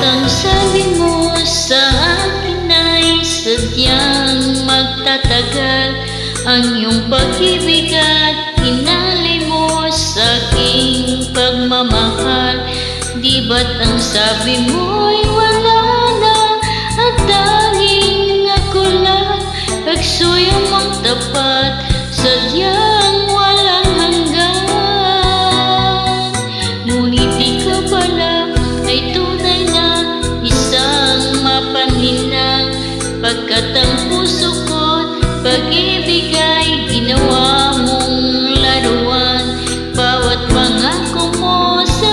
ang sabi mo sa akin ay sadyang magtatagal ang iyong pag-ibig at hinalay mo sa aking pagmamahal? Di ba't ang sabi mo'y wala na at tanging ako lang pagsuyong mong tapat, sadyang walang hanggan? Ngunit ikaw pala ay tunay na isang mapaninang, pagkat ang puso ko't pag-ibig ay ginawa mong laruan. Bawat pangako mo sa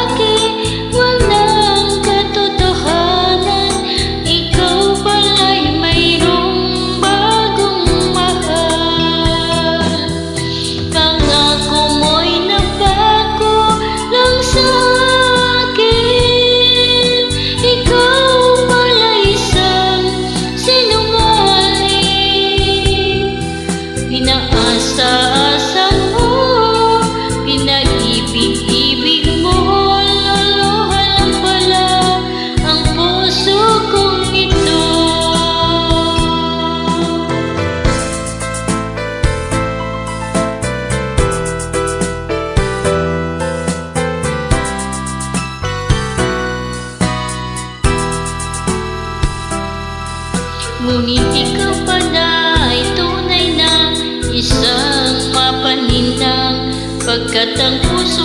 akin walang katotohanan, ikaw pala'y mayroong bagong mahal. Pangako mo'y napako lang sa akin, ikaw pala isang sinungaling. Pinaasa-asan mo, pinaibig-ibig mo, loloha lang pala ang puso kong ito. Ngunit ikaw pala ay tunay na isang mapaninang, pagkat ang puso